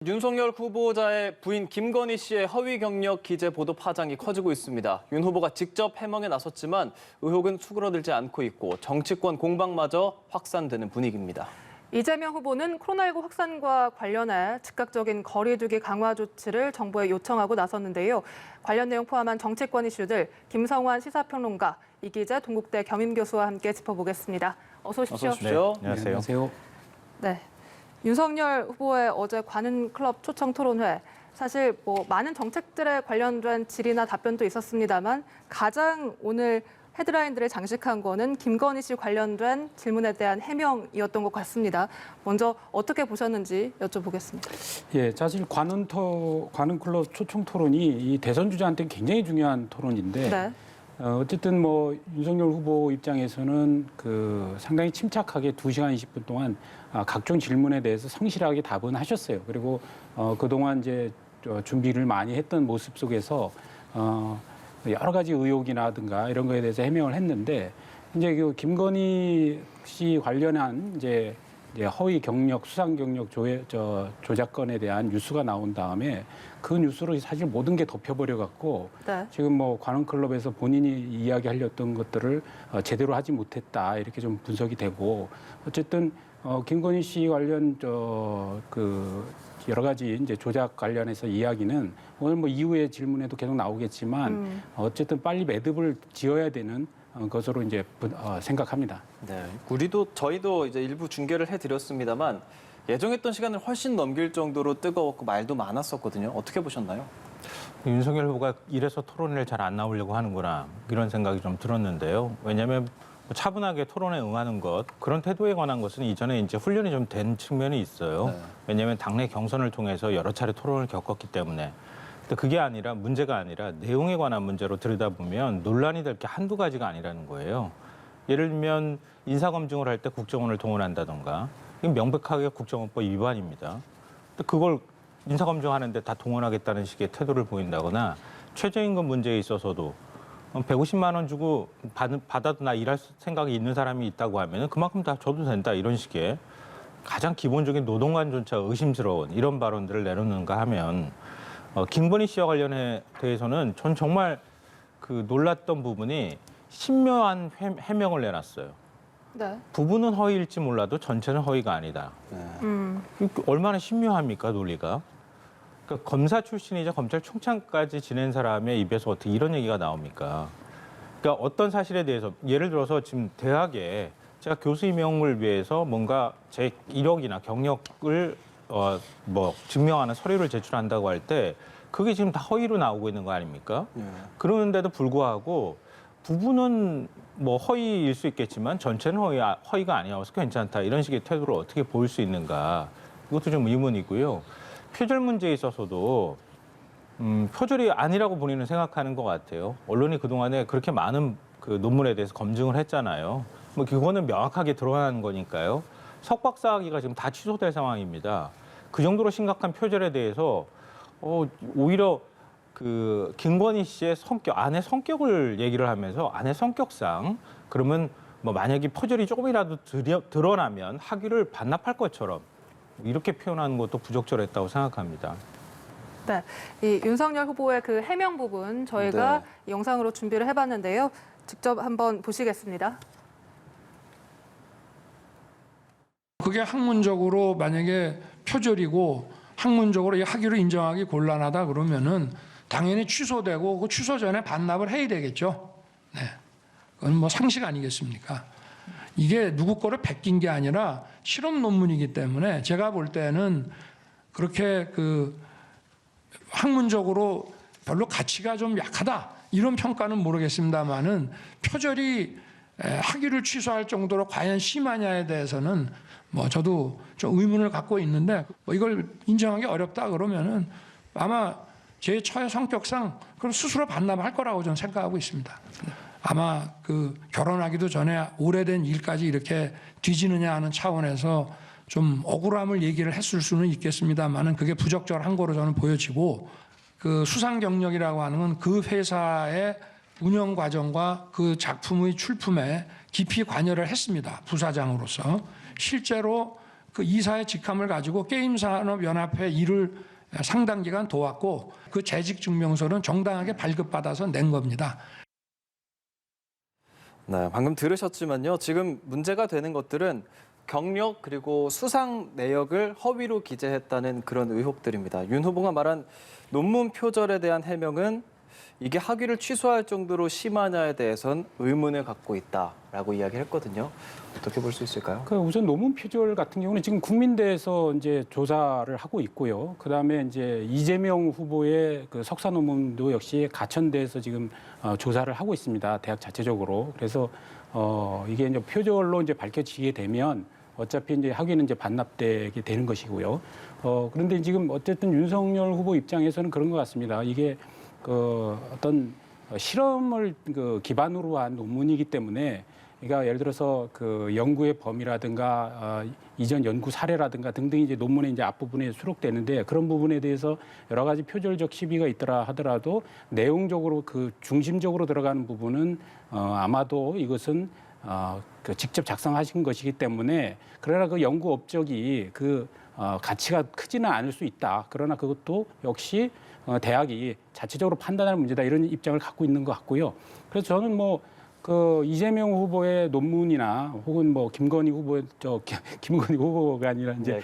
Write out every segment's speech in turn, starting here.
윤석열 후보자의 부인 김건희 씨의 허위 경력 기재 보도 파장이 커지고 있습니다. 윤 후보가 직접 해명에 나섰지만 의혹은 수그러들지 않고 있고 정치권 공방마저 확산되는 분위기입니다. 이재명 후보는 코로나19 확산과 관련해 즉각적인 거리두기 강화 조치를 정부에 요청하고 나섰는데요. 관련 내용 포함한 정치권 이슈들 김성환 시사평론가, 이기재 동국대 겸임교수와 함께 짚어보겠습니다. 어서 오십시오. 어서 오십시오. 네, 안녕하세요. 네, 윤석열 후보의 어제 관훈 클럽 초청 토론회. 사실 많은 정책들에 관련된 질의나 답변도 있었습니다만 가장 오늘 헤드라인들을 장식한 거는 김건희 씨 관련된 질문에 대한 해명이었던 것 같습니다. 먼저 어떻게 보셨는지 여쭤보겠습니다. 예, 사실 관훈 클럽 초청 토론이 이 대선 주자한테 굉장히 중요한 토론인데 네. 어쨌든 윤석열 후보 입장에서는 상당히 침착하게 2시간 20분 동안 각종 질문에 대해서 성실하게 답은 하셨어요. 그리고 그동안 이제 준비를 많이 했던 모습 속에서 여러 가지 의혹이라든가 이런 거에 대해서 해명을 했는데 이제 그 김건희 씨 관련한 이제 허위 경력, 수상 경력 조작건에 대한 뉴스가 나온 다음에 그 뉴스로 사실 모든 게 덮여버려 갖고 네. 지금 관훈 클럽에서 본인이 이야기하려던 것들을 제대로 하지 못했다 이렇게 좀 분석이 되고 어쨌든 김건희 씨 관련 여러 가지 이제 조작 관련해서 이야기는 오늘 이후에 질문에도 계속 나오겠지만 어쨌든 빨리 매듭을 지어야 되는 것으로 이제 생각합니다. 네, 저희도 이제 일부 중계를 해드렸습니다만 예정했던 시간을 훨씬 넘길 정도로 뜨거웠고 말도 많았었거든요. 어떻게 보셨나요? 윤석열 후보가 이래서 토론회를 잘 안 나오려고 하는구나 이런 생각이 좀 들었는데요. 왜냐하면 차분하게 토론에 응하는 것, 그런 태도에 관한 것은 이전에 이제 훈련이 좀 된 측면이 있어요. 네. 왜냐하면 당내 경선을 통해서 여러 차례 토론을 겪었기 때문에. 근데 그게 아니라 문제가 아니라 내용에 관한 문제로 들여다보면 논란이 될 게 한두 가지가 아니라는 거예요. 예를 들면 인사검증을 할 때 국정원을 동원한다던가 이건 명백하게 국정원법 위반입니다. 근데 그걸 인사검증하는데 다 동원하겠다는 식의 태도를 보인다거나 최저임금 문제에 있어서도 150만 원 주고 받아도 나 일할 생각이 있는 사람이 있다고 하면 그만큼 다 줘도 된다 이런 식의 가장 기본적인 노동관조차 의심스러운 이런 발언들을 내놓는가 하면 김건희 씨와 관련해 대해서는 전 정말 놀랐던 부분이 신묘한 해명을 내놨어요. 네. 부분은 허위일지 몰라도 전체는 허위가 아니다. 얼마나 신묘합니까 논리가? 그러니까 검사 출신이자 검찰총장까지 지낸 사람의 입에서 어떻게 이런 얘기가 나옵니까? 그러니까 어떤 사실에 대해서 예를 들어서 지금 대학에 제가 교수 임용을 위해서 뭔가 제 이력이나 경력을 증명하는 서류를 제출한다고 할 때 그게 지금 다 허위로 나오고 있는 거 아닙니까? 그러는데도 불구하고 부분은 허위일 수 있겠지만 전체는 허위가 아니어서 괜찮다 이런 식의 태도를 어떻게 보일 수 있는가 이것도 좀 의문이고요. 표절 문제에 있어서도 표절이 아니라고 본인은 생각하는 것 같아요. 언론이 그동안에 그렇게 많은 논문에 대해서 검증을 했잖아요. 그거는 명확하게 드러나는 거니까요. 석박사학위가 지금 다 취소될 상황입니다. 그 정도로 심각한 표절에 대해서 오히려 김건희 씨의 아내 성격을 얘기를 하면서 아내 성격상 그러면 만약에 표절이 조금이라도 드러나면 학위를 반납할 것처럼 이렇게 표현하는 것도 부적절했다고 생각합니다. 네, 이 윤석열 후보의 그 해명 부분 저희가 영상으로 준비를 해봤는데요. 직접 한번 보시겠습니다. 그게 학문적으로 만약에 표절이고 학문적으로 이 학위를 인정하기 곤란하다 그러면은 당연히 취소되고 그 취소 전에 반납을 해야 되겠죠. 네, 그건 상식 아니겠습니까? 이게 누구 거를 베낀 게 아니라 실험 논문이기 때문에 제가 볼 때는 그렇게 학문적으로 별로 가치가 좀 약하다 이런 평가는 모르겠습니다만은 표절이 학위를 취소할 정도로 과연 심하냐에 대해서는 저도 좀 의문을 갖고 있는데 이걸 인정하기 어렵다 그러면은 아마 제 처의 성격상 그걸 스스로 반납할 거라고 저는 생각하고 있습니다. 아마 결혼하기도 전에 오래된 일까지 이렇게 뒤지느냐 하는 차원에서 좀 억울함을 얘기를 했을 수는 있겠습니다만은 그게 부적절한 거로 저는 보여지고 수상 경력이라고 하는 건 그 회사의 운영 과정과 그 작품의 출품에 깊이 관여를 했습니다. 부사장으로서. 실제로 그 이사의 직함을 가지고 게임산업연합회 일을 상당 기간 도왔고 그 재직 증명서는 정당하게 발급받아서 낸 겁니다. 네, 방금 들으셨지만요. 지금 문제가 되는 것들은 경력 그리고 수상 내역을 허위로 기재했다는 그런 의혹들입니다. 윤 후보가 말한 논문 표절에 대한 해명은 이게 학위를 취소할 정도로 심하냐에 대해선 의문을 갖고 있다라고 이야기를 했거든요. 어떻게 볼 수 있을까요? 우선 논문 표절 같은 경우는 지금 국민대에서 이제 조사를 하고 있고요. 그다음에 이제 이재명 후보의 그 석사 논문도 역시 가천대에서 지금 조사를 하고 있습니다. 대학 자체적으로. 그래서 이게 이제 표절로 이제 밝혀지게 되면 어차피 이제 학위는 이제 반납되게 되는 것이고요. 그런데 지금 어쨌든 윤석열 후보 입장에서는 그런 것 같습니다. 이게 그 어떤 실험을 그 기반으로 한 논문이기 때문에 그러니까 예를 들어서 그 연구의 범위라든가 이전 연구 사례라든가 등등이 이제 논문의 이제 앞부분에 수록되는데 그런 부분에 대해서 여러 가지 표절적 시비가 있더라 하더라도 내용적으로 그 중심적으로 들어가는 부분은 아마도 이것은 그 직접 작성하신 것이기 때문에 그러나 그 연구 업적이 그 가치가 크지는 않을 수 있다. 그러나 그것도 역시 대학이 자체적으로 판단할 문제다 이런 입장을 갖고 있는 것 같고요. 그래서 저는 뭐 그 이재명 후보의 논문이나 혹은 뭐 김건희 후보의 김건희 후보가 아니라 이제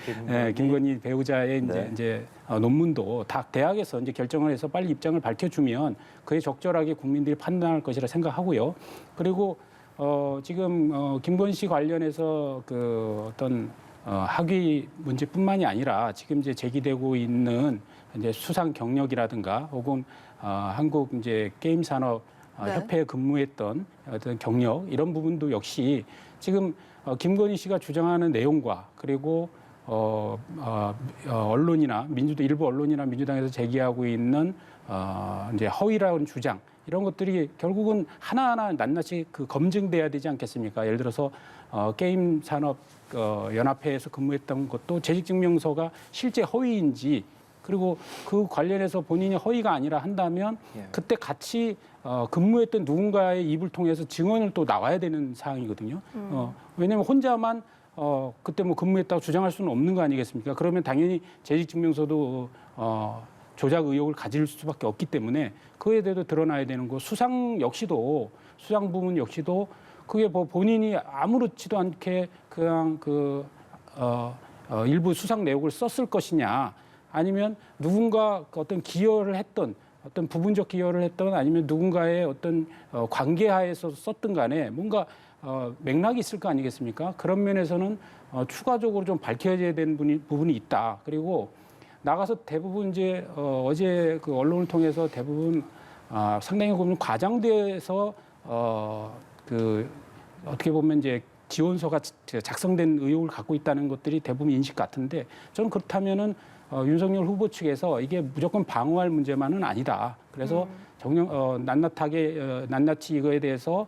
김건희 배우자의 이제 논문도 다 대학에서 이제 결정을 해서 빨리 입장을 밝혀주면 그에 적절하게 국민들이 판단할 것이라 생각하고요. 그리고 지금 김건희 씨 관련해서 그 어떤 학위 문제뿐만이 아니라 지금 이제 제기되고 있는 이제 수상 경력이라든가 혹은 한국 이제 게임 산업 협회에 근무했던 어떤 경력 이런 부분도 역시 지금 김건희 씨가 주장하는 내용과 그리고 언론이나 일부 언론이나 민주당에서 제기하고 있는 이제 허위라는 주장 이런 것들이 결국은 하나하나 낱낱이 그 검증돼야 되지 않겠습니까? 예를 들어서 게임 산업 연합회에서 근무했던 것도 재직증명서가 실제 허위인지 그리고 그 관련해서 본인이 허위가 아니라 한다면 그때 같이 근무했던 누군가의 입을 통해서 증언을 또 나와야 되는 사항이거든요. 왜냐하면 혼자만 그때 뭐 근무했다고 주장할 수는 없는 거 아니겠습니까? 그러면 당연히 재직증명서도 조작 의혹을 가질 수밖에 없기 때문에 그에 대해서 드러나야 되는 거. 수상 부분 역시도 그게 뭐 본인이 아무렇지도 않게 그냥 일부 수상 내용을 썼을 것이냐. 아니면 누군가 어떤 기여를 했던 어떤 부분적 기여를 했던 아니면 누군가의 어떤 관계하에서 썼든 간에 뭔가 맥락이 있을 거 아니겠습니까? 그런 면에서는 추가적으로 좀 밝혀져야 되는 부분이 있다. 그리고 나가서 대부분 이제 어제 그 언론을 통해서 대부분 상당히 보면 과장돼서 그 어떻게 보면 이제 지원서가 작성된 의혹을 갖고 있다는 것들이 대부분 인식 같은데 저는 그렇다면은 윤석열 후보 측에서 이게 무조건 방어할 문제만은 아니다. 그래서 낱낱이 이거에 대해서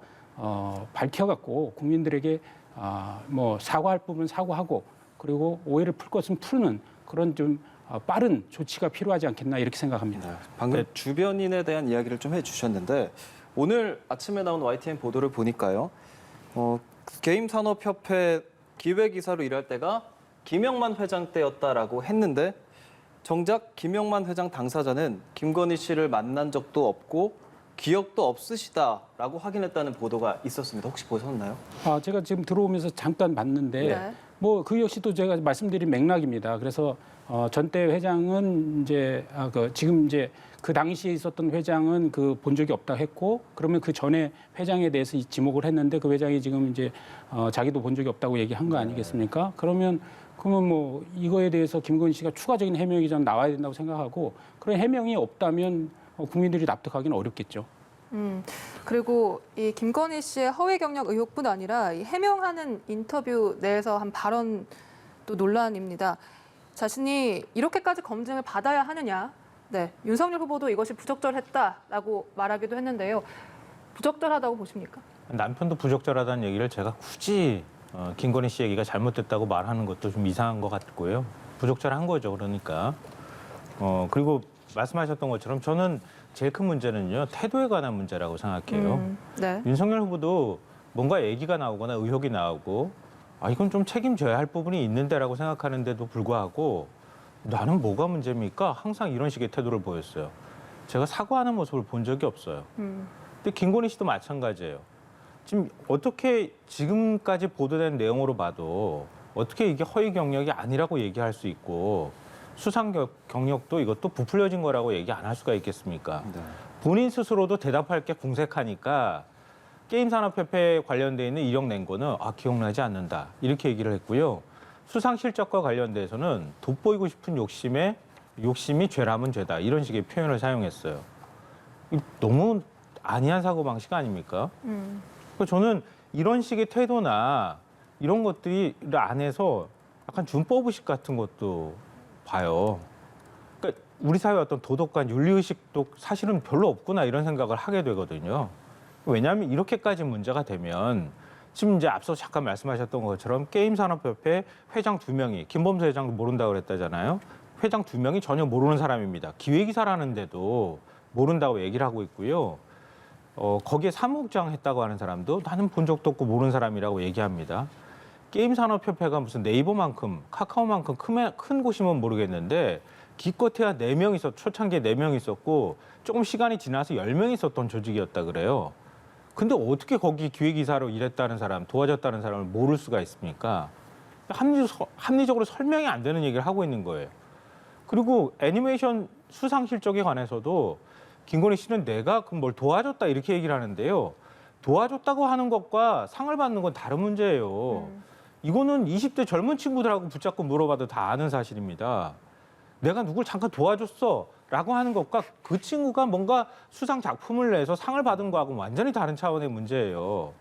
밝혀갖고 국민들에게 뭐 사과할 부분 사과하고 그리고 오해를 풀 것은 푸는 그런 좀 빠른 조치가 필요하지 않겠나 이렇게 생각합니다. 네, 방금 주변인에 대한 이야기를 좀 해주셨는데 오늘 아침에 나온 YTN 보도를 보니까요. 게임산업협회 기획이사로 일할 때가 김영만 회장 때였다라고 했는데 정작 김영만 회장 당사자는 김건희 씨를 만난 적도 없고 기억도 없으시다라고 확인했다는 보도가 있었습니다. 혹시 보셨나요? 제가 지금 들어오면서 잠깐 봤는데 뭐 그 역시 또 제가 말씀드린 맥락입니다. 그래서 전때 회장은 이제 지금 이제 그 당시에 있었던 회장은 그 본 적이 없다 했고 그러면 그 전에 회장에 대해서 지목을 했는데 그 회장이 지금 이제 자기도 본 적이 없다고 얘기한 거 아니겠습니까? 그러면 뭐 이거에 대해서 김건희 씨가 추가적인 해명이 좀 나와야 된다고 생각하고 그런 해명이 없다면 국민들이 납득하기는 어렵겠죠. 그리고 이 김건희 씨의 허위 경력 의혹뿐 아니라 이 해명하는 인터뷰 내에서 한 발언도 논란입니다. 자신이 이렇게까지 검증을 받아야 하느냐. 네, 윤석열 후보도 이것이 부적절했다라고 말하기도 했는데요. 부적절하다고 보십니까? 남편도 부적절하다는 얘기를 제가 굳이 김건희 씨 얘기가 잘못됐다고 말하는 것도 좀 이상한 것 같고요. 부적절한 거죠. 그러니까. 그리고 말씀하셨던 것처럼 저는 제일 큰 문제는요. 태도에 관한 문제라고 생각해요. 네. 윤석열 후보도 뭔가 얘기가 나오거나 의혹이 나오고 이건 좀 책임져야 할 부분이 있는데라고 생각하는데도 불구하고 나는 뭐가 문제입니까? 항상 이런 식의 태도를 보였어요. 제가 사과하는 모습을 본 적이 없어요. 근데 김건희 씨도 마찬가지예요. 지금 어떻게 지금까지 보도된 내용으로 봐도 어떻게 이게 허위 경력이 아니라고 얘기할 수 있고 수상 경력도 이것도 부풀려진 거라고 얘기 안 할 수가 있겠습니까? 네. 본인 스스로도 대답할 게 궁색하니까 게임산업협회에 관련돼 있는 이력 낸 거는 기억나지 않는다 이렇게 얘기를 했고요. 수상 실적과 관련돼서는 돋보이고 싶은 욕심이 죄라면 죄다 이런 식의 표현을 사용했어요. 너무 안이한 사고방식 아닙니까? 저는 이런 식의 태도나 이런 것들이 안에서 약간 준법의식 같은 것도 봐요. 그러니까 우리 사회 어떤 도덕관, 윤리의식도 사실은 별로 없구나 이런 생각을 하게 되거든요. 왜냐하면 이렇게까지 문제가 되면 지금 이제 앞서 잠깐 말씀하셨던 것처럼 게임산업협회 회장 2명이 김범수 회장도 모른다고 그랬다잖아요. 회장 2명이 전혀 모르는 사람입니다. 기획이사라는데도 모른다고 얘기를 하고 있고요. 거기에 사무국장 했다고 하는 사람도 나는 본 적도 없고 모르는 사람이라고 얘기합니다. 게임산업협회가 무슨 네이버만큼 카카오만큼 큰 곳이면 모르겠는데 기껏해야 4명 초창기에 4명 있었고 조금 시간이 지나서 10명 있었던 조직이었다 그래요. 근데 어떻게 거기 기획이사로 일했다는 사람, 도와줬다는 사람을 모를 수가 있습니까? 합리적으로 설명이 안 되는 얘기를 하고 있는 거예요. 그리고 애니메이션 수상 실적에 관해서도 김건희 씨는 내가 뭘 도와줬다 이렇게 얘기를 하는데요. 도와줬다고 하는 것과 상을 받는 건 다른 문제예요. 이거는 20대 젊은 친구들하고 붙잡고 물어봐도 다 아는 사실입니다. 내가 누굴 잠깐 도와줬어 라고 하는 것과 그 친구가 뭔가 수상 작품을 내서 상을 받은 거하고 완전히 다른 차원의 문제예요.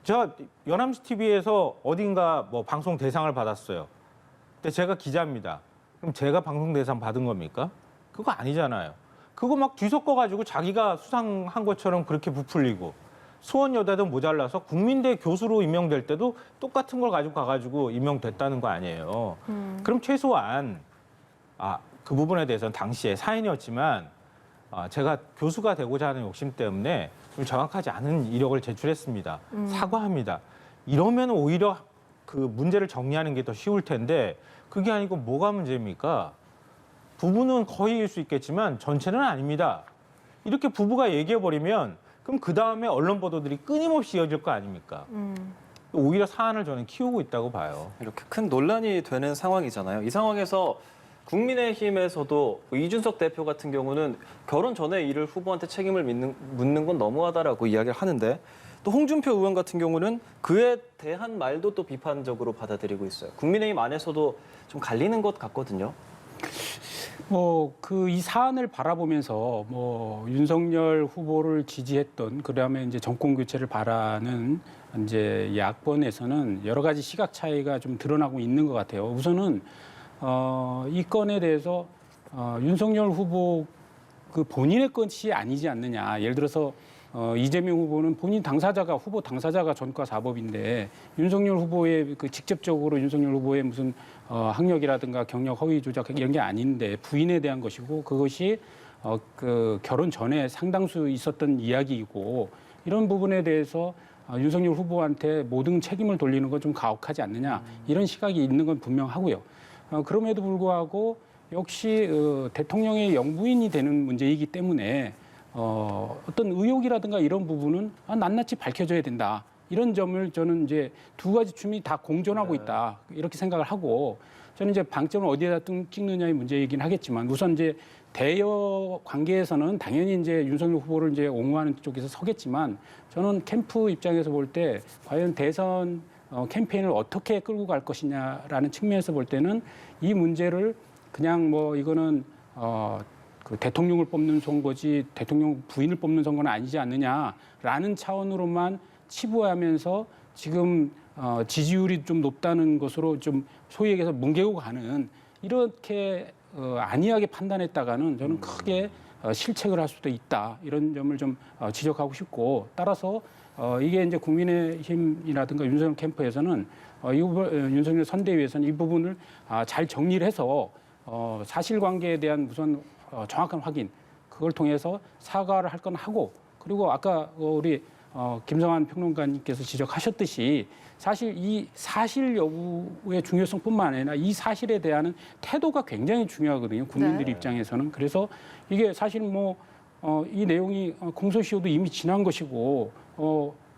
제가 연암시 TV에서 어딘가 뭐 방송 대상을 받았어요. 근데 제가 기자입니다. 그럼 제가 방송 대상 받은 겁니까? 그거 아니잖아요. 그거 막 뒤섞어가지고 자기가 수상한 것처럼 그렇게 부풀리고 수원여대도 모자라서 국민대 교수로 임명될 때도 똑같은 걸 가지고 가가지고 임명됐다는 거 아니에요. 그럼 최소한 그 부분에 대해서는 당시에 사인이었지만 제가 교수가 되고자 하는 욕심 때문에 좀 정확하지 않은 이력을 제출했습니다. 사과합니다. 이러면 오히려 그 문제를 정리하는 게 더 쉬울 텐데 그게 아니고 뭐가 문제입니까? 부부는 거의일 수 있겠지만 전체는 아닙니다. 이렇게 부부가 얘기해버리면 그럼 그 다음에 언론 보도들이 끊임없이 이어질 거 아닙니까? 오히려 사안을 저는 키우고 있다고 봐요. 이렇게 큰 논란이 되는 상황이잖아요. 이 상황에서 국민의힘에서도 이준석 대표 같은 경우는 결혼 전에 이를 후보한테 책임을 묻는 건 너무하다라고 이야기를 하는데 또 홍준표 의원 같은 경우는 그에 대한 말도 또 비판적으로 받아들이고 있어요. 국민의힘 안에서도 좀 갈리는 것 같거든요. 이 사안을 바라보면서 윤석열 후보를 지지했던 그다음에 이제 정권 교체를 바라는 이제 야권에서는 여러 가지 시각 차이가 좀 드러나고 있는 것 같아요. 우선은 이 건에 대해서 윤석열 후보 그 본인의 것이 아니지 않느냐. 예를 들어서 이재명 후보는 본인 후보 당사자가 전과 사법인데 윤석열 후보의 직접적으로 윤석열 후보의 무슨 학력이라든가 경력 허위 조작 이런 게 아닌데 부인에 대한 것이고 그것이 그 결혼 전에 상당수 있었던 이야기이고 이런 부분에 대해서 윤석열 후보한테 모든 책임을 돌리는 건 좀 가혹하지 않느냐 이런 시각이 있는 건 분명하고요. 그럼에도 불구하고 역시 대통령의 영부인이 되는 문제이기 때문에 어떤 의혹이라든가 이런 부분은 낱낱이 밝혀져야 된다. 이런 점을 저는 이제 두 가지 춤이 다 공존하고 있다. 이렇게 생각을 하고 저는 이제 방점을 어디에다 찍느냐의 문제이긴 하겠지만 우선 이제 대여 관계에서는 당연히 이제 윤석열 후보를 이제 옹호하는 쪽에서 서겠지만 저는 캠프 입장에서 볼 때 과연 대선 캠페인을 어떻게 끌고 갈 것이냐라는 측면에서 볼 때는 이 문제를 그냥 이거는 그 대통령을 뽑는 선거지 대통령 부인을 뽑는 선거는 아니지 않느냐라는 차원으로만 치부하면서 지금 지지율이 좀 높다는 것으로 좀 소위 얘기해서 뭉개고 가는 이렇게 안이하게 판단했다가는 저는 크게 실책을 할 수도 있다 이런 점을 좀 지적하고 싶고 따라서 이게 이제 국민의힘이라든가 윤석열 캠프에서는 윤석열 선대위에서는 이 부분을 잘 정리를 해서 사실관계에 대한 우선 정확한 확인 그걸 통해서 사과를 할 건 하고 그리고 아까 우리 김성한 평론가님께서 지적하셨듯이 사실 이 사실 여부의 중요성뿐만 아니라 이 사실에 대한 태도가 굉장히 중요하거든요. 국민들 네. 입장에서는. 그래서 이게 사실 이 내용이 공소시효도 이미 지난 것이고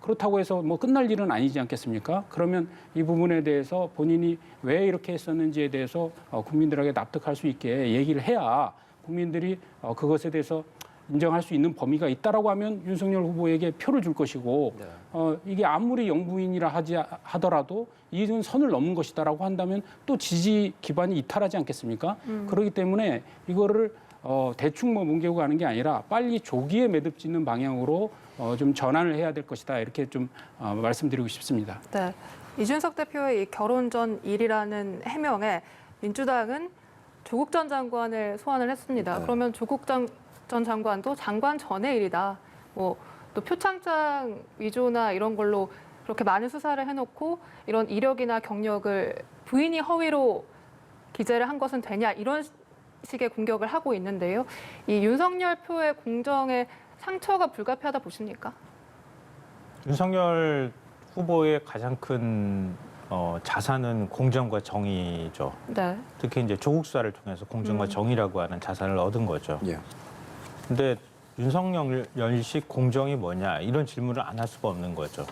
그렇다고 해서 끝날 일은 아니지 않겠습니까? 그러면 이 부분에 대해서 본인이 왜 이렇게 했었는지에 대해서 국민들에게 납득할 수 있게 얘기를 해야 국민들이 그것에 대해서 인정할 수 있는 범위가 있다라고 하면 윤석열 후보에게 표를 줄 것이고 이게 아무리 영부인이라 하더라도 이건 선을 넘은 것이다라고 한다면 또 지지 기반이 이탈하지 않겠습니까? 그렇기 때문에 이거를 대충 뭉개고 가는 게 아니라 빨리 조기에 매듭 짓는 방향으로 좀 전환을 해야 될 것이다 이렇게 좀 말씀드리고 싶습니다. 네. 이준석 대표의 이 결혼 전 일이라는 해명에 민주당은 조국 전 장관을 소환을 했습니다. 네. 그러면 조국 전 장관도 장관 전의 일이다. 또 표창장 위조나 이런 걸로 그렇게 많은 수사를 해놓고 이런 이력이나 경력을 부인이 허위로 기재를 한 것은 되냐 이런 식의 공격을 하고 있는데요. 이 윤석열 표의 공정에 상처가 불가피하다 보십니까? 윤석열 후보의 가장 큰 자산은 공정과 정의죠. 네. 특히 이제 조국 수사를 통해서 공정과 정의라고 하는 자산을 얻은 거죠. 예. 근데 윤석열식 공정이 뭐냐 이런 질문을 안 할 수가 없는 거죠.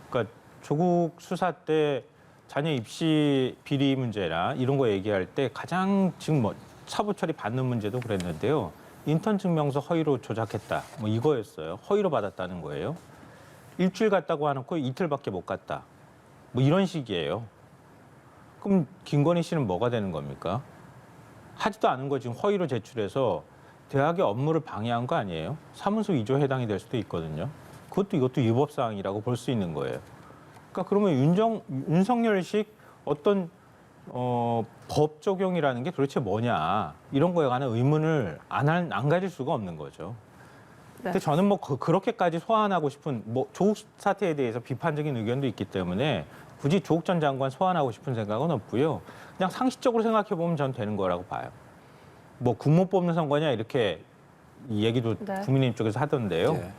그러니까 조국 수사 때 자녀 입시 비리 문제나 이런 거 얘기할 때 가장 지금 사부 처리 받는 문제도 그랬는데요. 인턴 증명서 허위로 조작했다. 이거였어요. 허위로 받았다는 거예요. 일주일 갔다고 해놓고 이틀밖에 못 갔다. 이런 식이에요. 그럼 김건희 씨는 뭐가 되는 겁니까? 하지도 않은 거 지금 허위로 제출해서 대학의 업무를 방해한 거 아니에요? 사문서 위조에 해당이 될 수도 있거든요. 이것도 위법 사항이라고 볼 수 있는 거예요. 그러니까 그러면 윤석열식 어떤 법 적용이라는 게 도대체 뭐냐 이런 거에 관한 의문을 안 가질 수가 없는 거죠. 네. 근데 저는 그렇게까지 소환하고 싶은 조국 사태에 대해서 비판적인 의견도 있기 때문에 굳이 조국 전 장관 소환하고 싶은 생각은 없고요. 그냥 상식적으로 생각해 보면 전 되는 거라고 봐요. 국무 뽑는 선거냐 이렇게 이 얘기도 네. 국민의힘 쪽에서 하던데요. 예.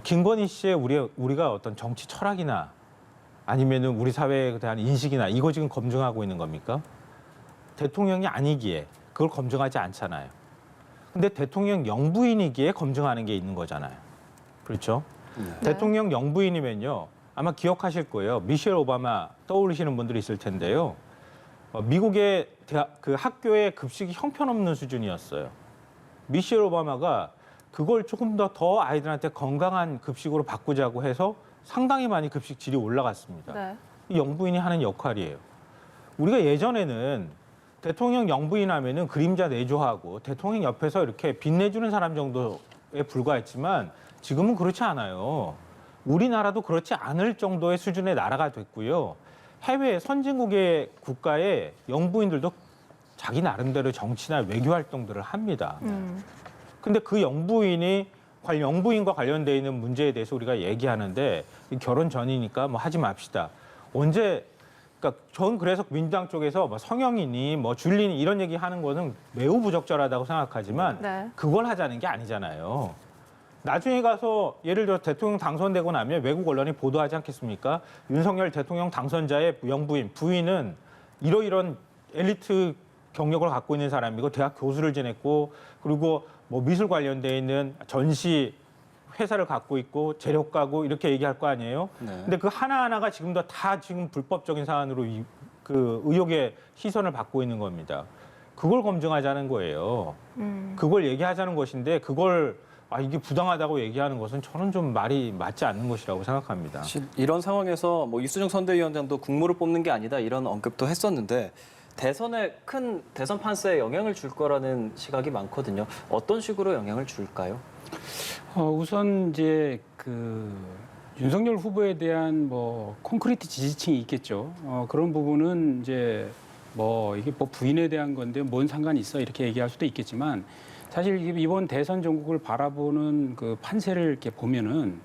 김건희 씨의 우리가 어떤 정치 철학이나 아니면은 우리 사회에 대한 인식이나 이거 지금 검증하고 있는 겁니까? 대통령이 아니기에 그걸 검증하지 않잖아요. 근데 대통령 영부인이기에 검증하는 게 있는 거잖아요. 그렇죠? 네. 대통령 영부인이면요. 아마 기억하실 거예요. 미셸 오바마 떠올리시는 분들이 있을 텐데요. 미국의 그 학교의 급식이 형편없는 수준이었어요. 미셸 오바마가 그걸 조금 더 아이들한테 건강한 급식으로 바꾸자고 해서 상당히 많이 급식 질이 올라갔습니다. 네. 이 영부인이 하는 역할이에요. 우리가 예전에는 대통령 영부인 하면은 그림자 내조하고 대통령 옆에서 이렇게 빛내주는 사람 정도에 불과했지만 지금은 그렇지 않아요. 우리나라도 그렇지 않을 정도의 수준의 나라가 됐고요. 해외 선진국의 국가의 영부인들도 자기 나름대로 정치나 외교 활동들을 합니다. 근데 그 영부인과 관련돼 있는 문제에 대해서 우리가 얘기하는데 결혼 전이니까 하지 맙시다. 그러니까 전 그래서 민주당 쪽에서 성형이니 줄리니 이런 얘기 하는 거는 매우 부적절하다고 생각하지만 네. 그걸 하자는 게 아니잖아요. 나중에 가서 예를 들어 대통령 당선되고 나면 외국 언론이 보도하지 않겠습니까? 윤석열 대통령 당선자의 영부인, 부인은 이런 엘리트 경력을 갖고 있는 사람이고 대학 교수를 지냈고 그리고 미술 관련돼 있는 전시 회사를 갖고 있고 재력가고 이렇게 얘기할 거 아니에요? 네. 근데 그 하나하나가 지금도 다 지금 불법적인 사안으로 그 의혹의 시선을 받고 있는 겁니다. 그걸 검증하자는 거예요. 그걸 얘기하자는 것인데 그걸 이게 부당하다고 얘기하는 것은 저는 좀 말이 맞지 않는 것이라고 생각합니다. 이런 상황에서 이수정 선대위원장도 국무를 뽑는 게 아니다 이런 언급도 했었는데 대선에 큰 대선 판세에 영향을 줄 거라는 시각이 많거든요. 어떤 식으로 영향을 줄까요? 우선 이제 윤석열 후보에 대한 콘크리트 지지층이 있겠죠. 그런 부분은 이제 이게 부인에 대한 건데 뭔 상관이 있어 이렇게 얘기할 수도 있겠지만 사실 이번 대선 전국을 바라보는 그 판세를 이렇게 보면은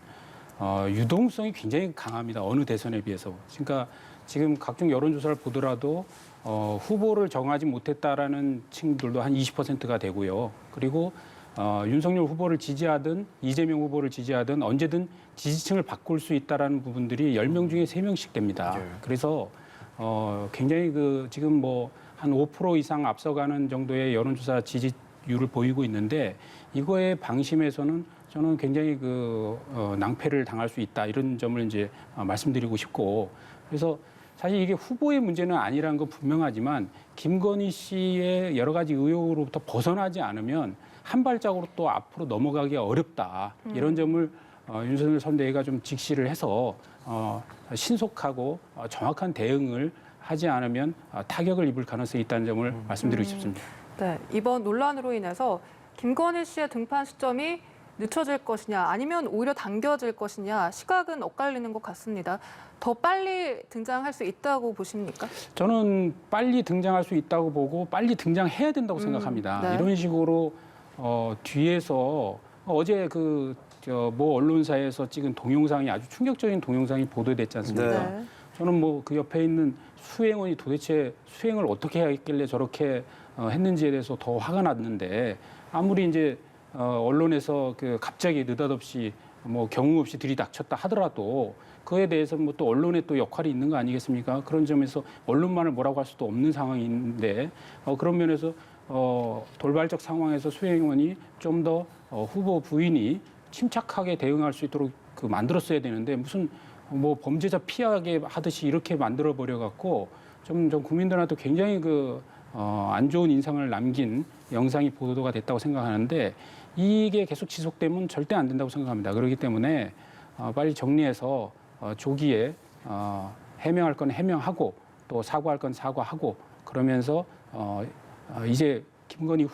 유동성이 굉장히 강합니다. 어느 대선에 비해서. 그러니까 지금 각종 여론조사를 보더라도 후보를 정하지 못했다라는 층들도 한 20%가 되고요. 그리고 윤석열 후보를 지지하든 이재명 후보를 지지하든 언제든 지지층을 바꿀 수 있다라는 부분들이 10명 중에 3명씩 됩니다. 그래서 굉장히 지금 뭐 한 5% 이상 앞서가는 정도의 여론조사 지지율을 보이고 있는데 이거의 방심에서는 저는 굉장히 낭패를 당할 수 있다 이런 점을 이제 말씀드리고 싶고 그래서 사실 이게 후보의 문제는 아니라는 건 분명하지만 김건희 씨의 여러 가지 의혹으로부터 벗어나지 않으면 한 발자국으로 또 앞으로 넘어가기 어렵다 이런 점을 윤석열 선대위가 좀 직시를 해서 신속하고 정확한 대응을 하지 않으면 타격을 입을 가능성이 있다는 점을 말씀드리고 싶습니다. 네, 이번 논란으로 인해서 김건희 씨의 등판 시점이 늦춰질 것이냐 아니면 오히려 당겨질 것이냐 시각은 엇갈리는 것 같습니다. 더 빨리 등장할 수 있다고 보십니까? 저는 빨리 등장할 수 있다고 보고 빨리 등장해야 된다고 생각합니다. 네. 이런 식으로 뒤에서 어제 모 언론사에서 찍은 동영상이 아주 충격적인 동영상이 보도됐지 않습니까? 네. 저는 뭐 그 옆에 있는 수행원이 도대체 수행을 어떻게 했길래 저렇게 했는지에 대해서 더 화가 났는데 아무리 이제 언론에서 갑자기 느닷없이 뭐 경우 없이 들이닥쳤다 하더라도 그에 대해서 뭐 또 언론의 또 역할이 있는 거 아니겠습니까? 그런 점에서 언론만을 뭐라고 할 수도 없는 상황인데 그런 면에서 돌발적 상황에서 수행원이 좀 더 후보 부인이 침착하게 대응할 수 있도록 만들었어야 되는데 무슨 뭐 범죄자 피하게 하듯이 이렇게 만들어 버려 갖고 좀 국민들한테 굉장히 안 좋은 인상을 남긴 영상이 보도가 됐다고 생각하는데 이게 계속 지속되면 절대 안 된다고 생각합니다. 그렇기 때문에 빨리 정리해서 조기에 해명할 건 해명하고 또 사과할 건 사과하고 그러면서 이제 김건희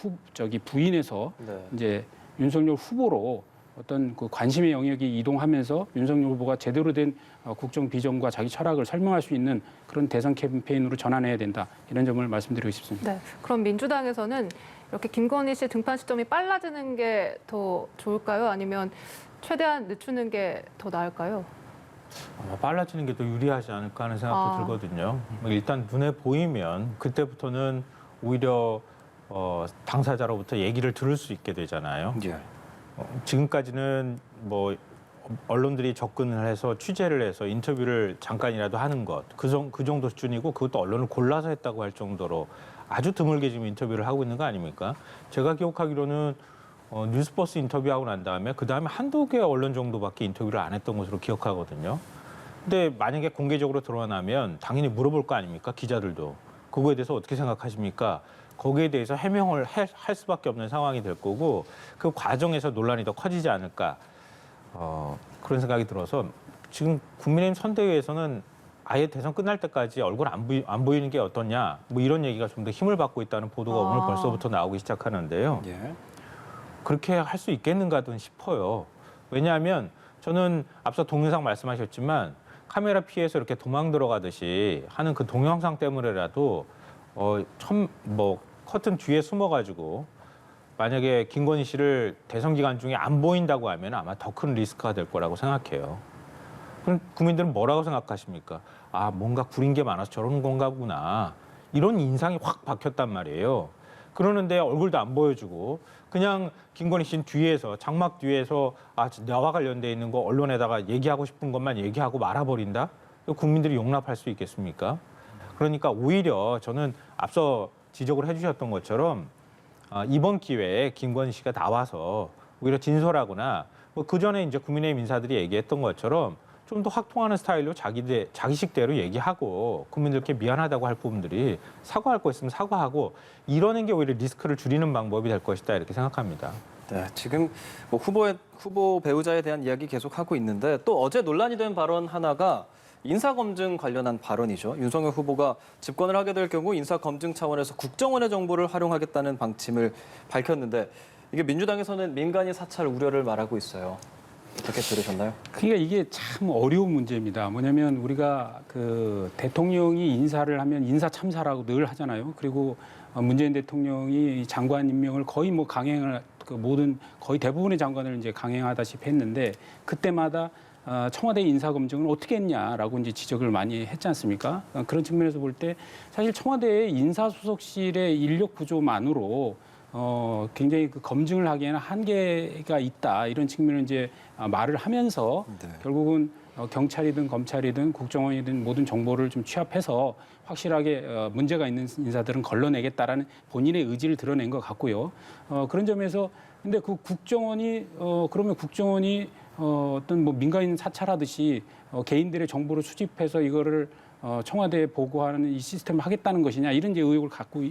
부인에서 네. 이제 윤석열 후보로 어떤 관심의 영역이 이동하면서 윤석열 후보가 제대로 된 국정 비전과 자기 철학을 설명할 수 있는 그런 대선 캠페인으로 전환해야 된다. 이런 점을 말씀드리고 싶습니다. 네, 그럼 민주당에서는 이렇게 김건희 씨 등판 시점이 빨라지는 게 더 좋을까요? 아니면 최대한 늦추는 게 더 나을까요? 빨라지는 게 더 유리하지 않을까 하는 생각도 들거든요. 일단 눈에 보이면 그때부터는 오히려 당사자로부터 얘기를 들을 수 있게 되잖아요. 예. 지금까지는 뭐 언론들이 접근을 해서 취재를 해서 인터뷰를 잠깐이라도 하는 것, 그 정도 수준이고 그것도 언론을 골라서 했다고 할 정도로 아주 드물게 지금 인터뷰를 하고 있는 거 아닙니까? 제가 기억하기로는 뉴스버스 인터뷰하고 난 다음에 그 다음에 한두 개 언론 정도밖에 인터뷰를 안 했던 것으로 기억하거든요. 근데 만약에 공개적으로 드러나면 당연히 물어볼 거 아닙니까? 기자들도. 그거에 대해서 어떻게 생각하십니까? 거기에 대해서 해명을 할 수밖에 없는 상황이 될 거고 그 과정에서 논란이 더 커지지 않을까 그런 생각이 들어서 지금 국민의힘 선대위에서는 아예 대선 끝날 때까지 얼굴 안 보이는 게 어떠냐 뭐 이런 얘기가 좀 더 힘을 받고 있다는 보도가 오늘 벌써부터 나오기 시작하는데요. 예. 그렇게 할 수 있겠는가든 싶어요. 왜냐하면 저는 앞서 동영상 말씀하셨지만 카메라 피해서 이렇게 도망 들어가듯이 하는 그 동영상 때문에라도 커튼 뒤에 숨어가지고 만약에 김건희 씨를 대선 기간 중에 안 보인다고 하면 아마 더 큰 리스크가 될 거라고 생각해요. 그럼 국민들은 뭐라고 생각하십니까? 아, 뭔가 구린 게 많아서 저러는 건가 보구나. 이런 인상이 확 박혔단 말이에요. 그러는데 얼굴도 안 보여주고 그냥 김건희 씨는 뒤에서 장막 뒤에서 나와 관련돼 있는 거 언론에다가 얘기하고 싶은 것만 얘기하고 말아버린다? 국민들이 용납할 수 있겠습니까? 그러니까 오히려 저는 앞서 지적을 해주셨던 것처럼 이번 기회에 김건희 씨가 나와서 오히려 진솔하거나 뭐 그전에 이제 국민의힘 인사들이 얘기했던 것처럼 좀 더 확통하는 스타일로 자기식대로 얘기하고 국민들께 미안하다고 할 부분들이 사과할 거 있으면 사과하고 이러는 게 오히려 리스크를 줄이는 방법이 될 것이다 이렇게 생각합니다. 네, 지금 뭐 후보 배우자에 대한 이야기 계속하고 있는데 또 어제 논란이 된 발언 하나가 인사검증 관련한 발언이죠. 윤석열 후보가 집권을 하게 될 경우 인사검증 차원에서 국정원의 정보를 활용하겠다는 방침을 밝혔는데 이게 민주당에서는 민간인 사찰 우려를 말하고 있어요. 어떻게 들으셨나요? 그러니까 이게 참 어려운 문제입니다. 뭐냐면 우리가 대통령이 인사를 하면 인사 참사라고 늘 하잖아요. 그리고 문재인 대통령이 장관 임명을 거의 뭐 강행을 거의 대부분의 장관을 이제 강행하다시피 했는데 그때마다 청와대 인사 검증을 어떻게 했냐라고 이제 지적을 많이 했지 않습니까? 그런 측면에서 볼 때 사실 청와대의 인사수석실의 인력 구조만으로 굉장히 그 검증을 하기에는 한계가 있다 이런 측면을 이제 말을 하면서 결국은 경찰이든 검찰이든 국정원이든 모든 정보를 좀 취합해서 확실하게 문제가 있는 인사들은 걸러내겠다라는 본인의 의지를 드러낸 것 같고요. 그런 점에서 근데 그 국정원이 그러면 국정원이 어떤 뭐 민간인 사찰하듯이 개인들의 정보를 수집해서 이거를 청와대에 보고하는 이 시스템을 하겠다는 것이냐 이런 이제 의혹을 갖고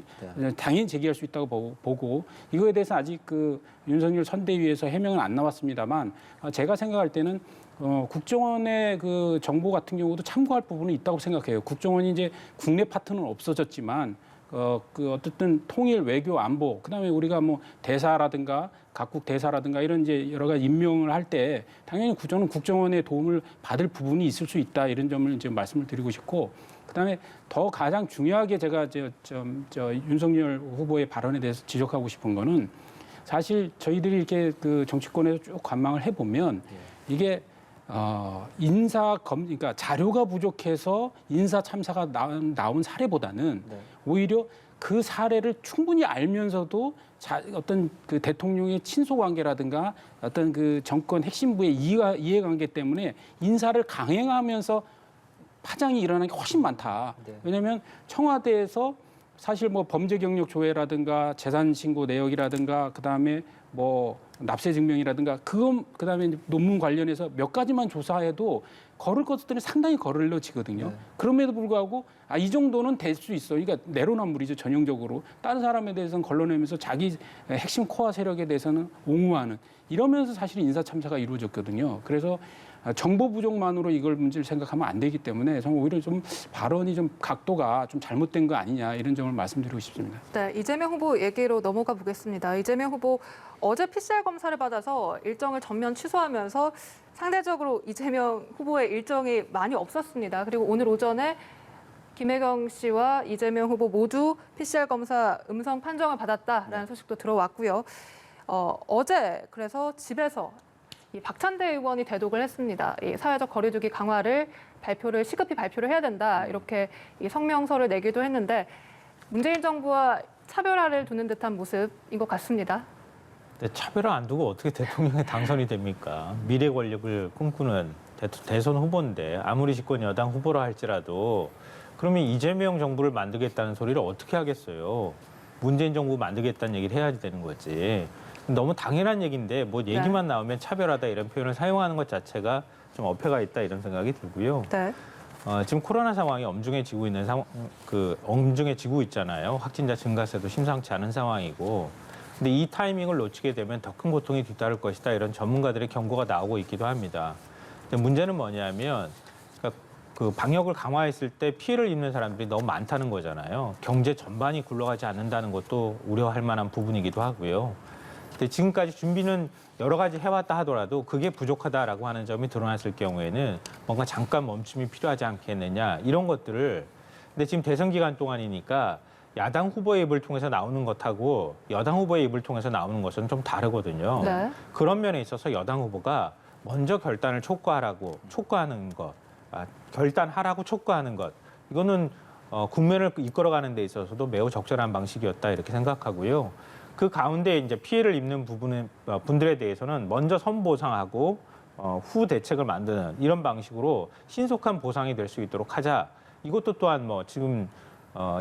당연히 제기할 수 있다고 보고 이거에 대해서 아직 그 윤석열 선대위에서 해명은 안 나왔습니다만 제가 생각할 때는 국정원의 그 정보 같은 경우도 참고할 부분이 있다고 생각해요. 국정원이 이제 국내 파트는 없어졌지만 그 어쨌든 통일, 외교, 안보, 그다음에 우리가 뭐 대사라든가 각국 대사라든가 이런 이제 여러 가지 임명을 할 때 당연히 국정원의 도움을 받을 부분이 있을 수 있다 이런 점을 이제 말씀을 드리고 싶고 그다음에 더 가장 중요하게 제가 윤석열 후보의 발언에 대해서 지적하고 싶은 거는 사실 저희들이 이렇게 그 정치권에서 쭉 관망을 해보면 이게 그러니까 자료가 부족해서 인사 참사가 나온 사례보다는 오히려 그 사례를 충분히 알면서도 어떤 그 대통령의 친소 관계라든가 어떤 그 정권 핵심부의 이해관계 때문에 인사를 강행하면서 파장이 일어나는 게 훨씬 많다. 왜냐하면 청와대에서 사실 뭐 범죄 경력 조회라든가 재산 신고 내역이라든가 그다음에 뭐 납세 증명이라든가 그다음에 논문 관련해서 몇 가지만 조사해도 걸을 것들은 상당히 거를러지거든요. 그럼에도 불구하고 이 정도는 될 수 있어. 그러니까 내로남불이죠 전형적으로. 다른 사람에 대해서는 걸러내면서 자기 핵심 코어 세력에 대해서는 옹호하는 이러면서 사실 인사 참사가 이루어졌거든요. 그래서 정보 부족만으로 이걸 문제를 생각하면 안 되기 때문에 저는 오히려 좀 발언이 좀 각도가 좀 잘못된 거 아니냐 이런 점을 말씀드리고 싶습니다. 네, 이재명 후보 얘기로 넘어가 보겠습니다. 이재명 후보 어제 PCR 검사를 받아서 일정을 전면 취소하면서 상대적으로 이재명 후보의 일정이 많이 없었습니다. 그리고 오늘 오전에 김혜경 씨와 이재명 후보 모두 PCR 검사 음성 판정을 받았다라는 소식도 들어왔고요. 어제 그래서 집에서 이 박찬대 의원이 대독을 했습니다. 이 사회적 거리두기 강화를 시급히 발표를 해야 된다 이렇게 이 성명서를 내기도 했는데 문재인 정부와 차별화를 두는 듯한 모습인 것 같습니다. 근데 차별화 안 두고 어떻게 대통령에 당선이 됩니까? 미래 권력을 꿈꾸는 대선 후보인데 아무리 집권 여당 후보라 할지라도 그러면 이재명 정부를 만들겠다는 소리를 어떻게 하겠어요? 문재인 정부 만들겠다는 얘기를 해야지 되는 거지. 너무 당연한 얘기인데 뭐 얘기만 나오면 차별하다 이런 표현을 사용하는 것 자체가 좀 어폐가 있다 이런 생각이 들고요. 네. 지금 코로나 상황이 엄중해지고 있는 엄중해지고 있잖아요. 확진자 증가세도 심상치 않은 상황이고. 근데 이 타이밍을 놓치게 되면 더 큰 고통이 뒤따를 것이다 이런 전문가들의 경고가 나오고 있기도 합니다. 근데 문제는 뭐냐면 그러니까 그 방역을 강화했을 때 피해를 입는 사람들이 너무 많다는 거잖아요. 경제 전반이 굴러가지 않는다는 것도 우려할 만한 부분이기도 하고요. 근데 지금까지 준비는 여러 가지 해왔다 하더라도 그게 부족하다라고 하는 점이 드러났을 경우에는 뭔가 잠깐 멈춤이 필요하지 않겠느냐 이런 것들을 근데 지금 대선 기간 동안이니까 야당 후보의 입을 통해서 나오는 것하고 여당 후보의 입을 통해서 나오는 것은 좀 다르거든요. 네. 그런 면에 있어서 여당 후보가 먼저 결단을 촉구하는 것, 결단하라고 촉구하는 것 이거는 국면을 이끌어가는 데 있어서도 매우 적절한 방식이었다 이렇게 생각하고요. 그 가운데 이제 피해를 입는 분들에 대해서는 먼저 선보상하고 후 대책을 만드는 이런 방식으로 신속한 보상이 될 수 있도록 하자. 이것도 또한 뭐 지금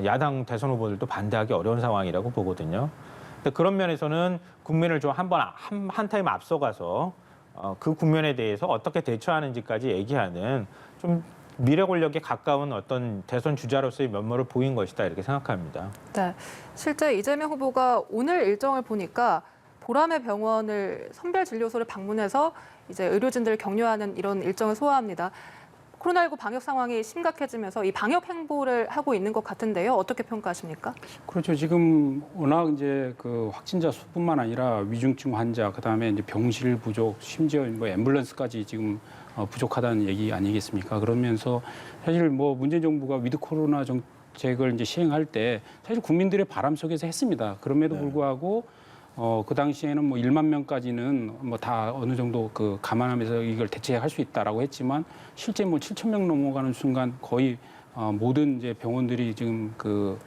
야당 대선 후보들도 반대하기 어려운 상황이라고 보거든요. 근데 그런 면에서는 국면을 좀 한 타임 앞서가서 그 국면에 대해서 어떻게 대처하는지까지 얘기하는 좀 미래 권력에 가까운 어떤 대선 주자로서의 면모를 보인 것이다 이렇게 생각합니다. 네, 실제 이재명 후보가 오늘 일정을 보니까 보람의 병원을 선별진료소를 방문해서 이제 의료진들을 격려하는 이런 일정을 소화합니다. 코로나19 방역 상황이 심각해지면서 이 방역 행보를 하고 있는 것 같은데요. 어떻게 평가하십니까? 그렇죠. 지금 워낙 이제 그 확진자 수뿐만 아니라 위중증 환자, 그다음에 이제 병실 부족, 심지어 뭐 앰뷸런스까지 지금 부족하다는 얘기 아니겠습니까? 그러면서 사실 뭐 문재인 정부가 위드 코로나 정책을 이제 시행할 때 사실 국민들의 바람 속에서 했습니다. 그럼에도 불구하고 그 당시에는 뭐 1만 명까지는 뭐 다 어느 정도 그 감안하면서 이걸 대체할 수 있다라고 했지만 실제 뭐 7천 명 넘어가는 순간 거의 모든 이제 병원들이 지금 그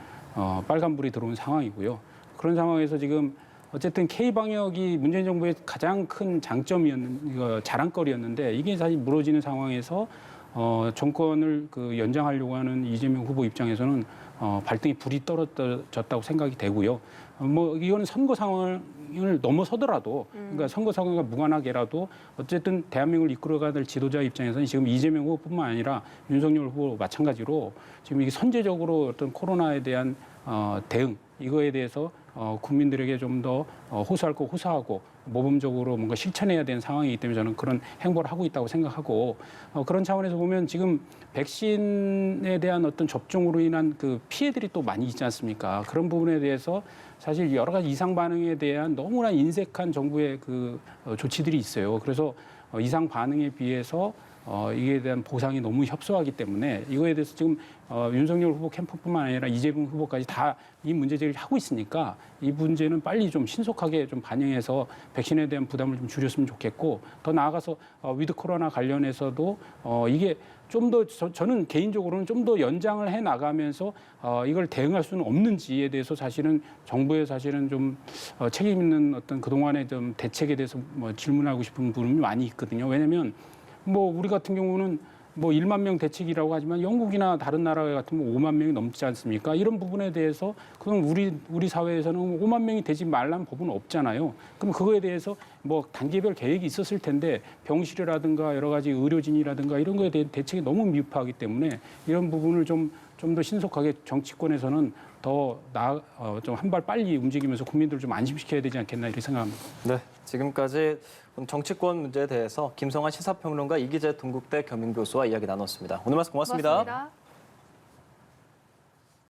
빨간불이 들어온 상황이고요. 그런 상황에서 지금 어쨌든 K 방역이 문재인 정부의 가장 큰 자랑거리였는데 이게 사실 무너지는 상황에서 정권을 연장하려고 하는 이재명 후보 입장에서는 발등에 불이 떨어졌다고 생각이 되고요. 뭐 이거는 선거 상황을 넘어서더라도 그러니까 선거 상황과 무관하게라도 어쨌든 대한민국을 이끌어가야 지도자 입장에서는 지금 이재명 후보뿐만 아니라 윤석열 후보 마찬가지로 지금 이게 선제적으로 어떤 코로나에 대한 대응 이거에 대해서 국민들에게 좀 더 호소할 거 호소하고 모범적으로 뭔가 실천해야 되는 상황이기 때문에 저는 그런 행보를 하고 있다고 생각하고 그런 차원에서 보면 지금 백신에 대한 어떤 접종으로 인한 그 피해들이 또 많이 있지 않습니까? 그런 부분에 대해서 사실 여러 가지 이상 반응에 대한 너무나 인색한 정부의 그 조치들이 있어요. 그래서 이상 반응에 비해서 이에 대한 보상이 너무 협소하기 때문에 이거에 대해서 지금 윤석열 후보 캠프뿐만 아니라 이재명 후보까지 다 이 문제 제기를 하고 있으니까 이 문제는 빨리 좀 신속하게 좀 반영해서 백신에 대한 부담을 좀 줄였으면 좋겠고 더 나아가서 위드 코로나 관련해서도 이게 좀 더 저는 개인적으로는 좀 더 연장을 해 나가면서 이걸 대응할 수는 없는지에 대해서 사실은 정부의 사실은 좀 책임 있는 어떤 그동안의 좀 대책에 대해서 뭐 질문하고 싶은 부분이 많이 있거든요. 왜냐하면 뭐 우리 같은 경우는 뭐 1만 명 대책이라고 하지만 영국이나 다른 나라 같은 뭐 5만 명이 넘지 않습니까? 이런 부분에 대해서 그럼 우리 사회에서는 5만 명이 되지 말라는 법은 없잖아요. 그럼 그거에 대해서 뭐 단계별 계획이 있었을 텐데 병실이라든가 여러 가지 의료진이라든가 이런 거에 대한 대책이 너무 미흡하기 때문에 이런 부분을 좀 더 신속하게 정치권에서는 더 좀 한 발 빨리 움직이면서 국민들을 좀 안심시켜야 되지 않겠나 이렇게 생각합니다. 네, 지금까지 정치권 문제에 대해서 김성환 시사평론가 이기재 동국대 겸임교수와 이야기 나눴습니다. 오늘 말씀 고맙습니다. 고맙습니다.